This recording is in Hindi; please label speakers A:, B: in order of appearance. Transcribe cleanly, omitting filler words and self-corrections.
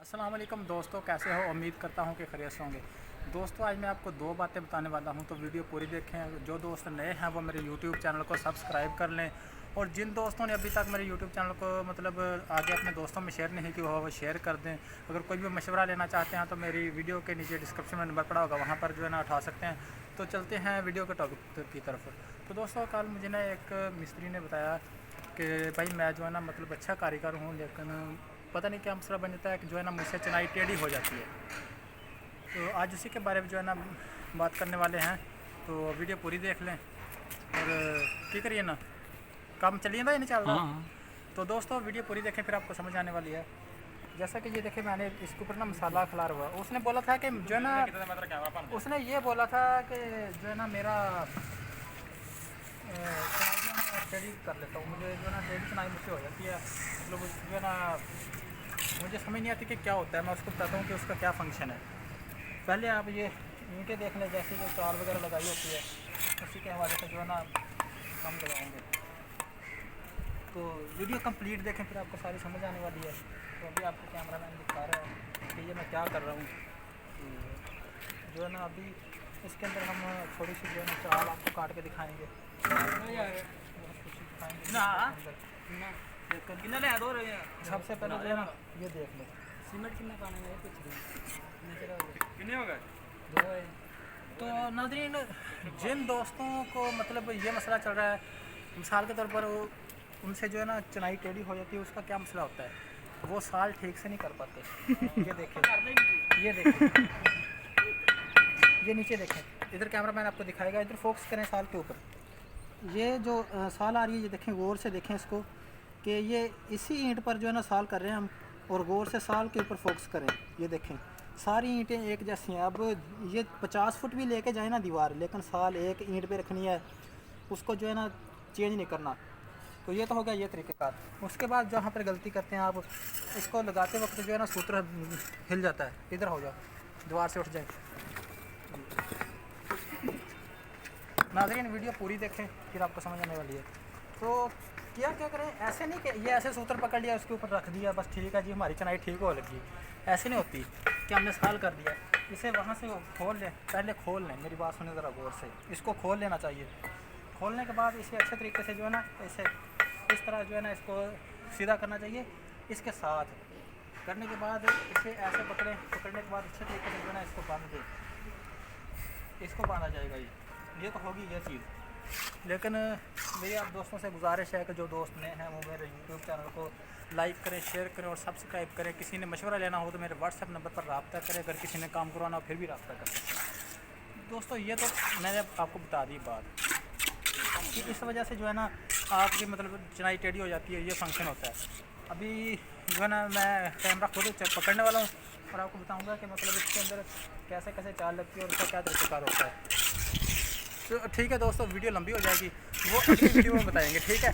A: अस्सलाम वालेकुम दोस्तों, कैसे हो? उम्मीद करता हूँ कि खैरियत से होंगे। दोस्तों आज मैं आपको दो बातें बताने वाला हूँ, तो वीडियो पूरी देखें। जो दोस्त नए हैं वो मेरे यूट्यूब चैनल को सब्सक्राइब कर लें, और जिन दोस्तों ने अभी तक मेरे यूट्यूब चैनल को आगे अपने दोस्तों में शेयर नहीं किया हो वो शेयर कर दें। अगर कोई भी मशवरा लेना चाहते हैं तो मेरी वीडियो के नीचे डिस्क्रिप्शन में नंबर पड़ा होगा, वहाँ पर जो है ना उठा सकते हैं। तो चलते हैं वीडियो के टॉपिक की तरफ। तो दोस्तों कल मुझे ना एक मिस्त्री ने बताया कि भाई मैं जो है ना अच्छा कारीगर हूँ, लेकिन पता नहीं क्या मसला बन जाता है कि जो है ना मुझसे चिनाई टेढ़ी हो जाती है। तो आज उसी के बारे में जो है ना बात करने वाले हैं, तो वीडियो पूरी देख लें और क्या करिए ना काम चलिए ना, ये नहीं चल रहा। तो दोस्तों वीडियो पूरी देखें, फिर आपको समझ आने वाली है। जैसा कि ये देखें, मैंने इसके ऊपर ना मसाला खिला हुआ। उसने बोला था कि जो है ना, उसने ये बोला था कि जो है ना मेरा टेढ़ी कर लेता हूँ, मुझे जो है ना टेढ़ी चिनाई मुझसे हो जाती है। मतलब जो है ना मुझे समझ नहीं आती कि क्या होता है। मैं उसको बताता हूँ कि उसका क्या फ़ंक्शन है। पहले आप ये ईंटें देख लें, जैसे जो चाल वगैरह लगाई होती है उसी के हवाले से जो है ना हम लगाएंगे। तो वीडियो कंप्लीट देखें, फिर आपको सारी समझ आने वाली है। तो अभी आपको कैमरा मैन दिखा रहा है कि ये मैं क्या कर रहा हूँ। तो जो है ना अभी इसके अंदर हम थोड़ी सी जो है ना चाल आपको काट के दिखाएँगे, सबसे पहले जो है ना ये देख लो सीमेंट कितना पानी है कितने हो गए। तो नाज़रीन, जिन दोस्तों को ये मसला चल रहा है, मिसाल के तौर पर उनसे जो है ना चिनाई टेढ़ी हो जाती है, उसका क्या मसला होता है, वो साल ठीक से नहीं कर पाते। ये देखें, ये देखें, ये नीचे देखें, इधर कैमरा मैन आपको दिखाएगा, इधर फोकस करें साल के ऊपर। ये जो साल आ रही है, ये देखें, गौर से देखें इसको कि ये इसी ईंट पर जो है ना साल कर रहे हैं हम, और गौर से साल के ऊपर फोकस करें। ये देखें सारी ईंटें एक जैसी हैं। अब ये 50 फुट भी लेके जाए ना दीवार, लेकिन साल एक ईंट पे रखनी है, उसको जो है ना चेंज नहीं करना। तो ये तो हो गया ये तरीक़ेकार। उसके बाद जहाँ पर गलती करते हैं आप, इसको लगाते वक्त जो है ना सूत्र हिल जाता है। इधर हो जाओ, दीवार से उठ जाए। नाज़रीन वीडियो पूरी देखें, फिर आपको समझ आने वाली है। तो क्या करें, ऐसे नहीं कि ये ऐसे सूत्र पकड़ लिया उसके ऊपर रख दिया बस ठीक है जी हमारी चिनाई ठीक हो लगी। ऐसे नहीं होती कि हमने साल कर दिया। इसे वहाँ से खोल लें, पहले खोल लें, मेरी बात सुने ज़रा गौर से। इसको खोल लेना चाहिए। खोलने के बाद इसे अच्छे तरीके से जो है ना इसे इस तरह जो है ना इसको सीधा करना चाहिए। इसके साथ करने के बाद इसे ऐसे पकड़ें, पकड़ने के बाद अच्छे तरीके से जो है ना इसको बांध दें। इसको बांधा जाएगा। ये तो होगी ये चीज़। लेकिन मेरी आप दोस्तों से गुजारिश है कि जो दोस्त नए हैं वो मेरे यूट्यूब चैनल को लाइक करें, शेयर करें और सब्सक्राइब करें। किसी ने मशवरा लेना हो तो मेरे व्हाट्सएप नंबर पर रब्ता करें। अगर किसी ने काम करवाना हो फिर भी रब्ता कर सकते हैं। दोस्तों ये तो मैंने आपको बता दी बात कि इस वजह से जो है ना आपकी चिनाई टेढ़ी हो जाती है, ये फंक्शन होता है। अभी जो है ना मैं कैमरा खुद पकड़ने वाला हूँ और आपको बताऊँगा कि इसके अंदर कैसे कैसे चाल लगती है और उसका क्या तरीक़ेकार होता है। तो ठीक है दोस्तों, वीडियो लंबी हो जाएगी, वो अगली वीडियो में बताएंगे, ठीक है।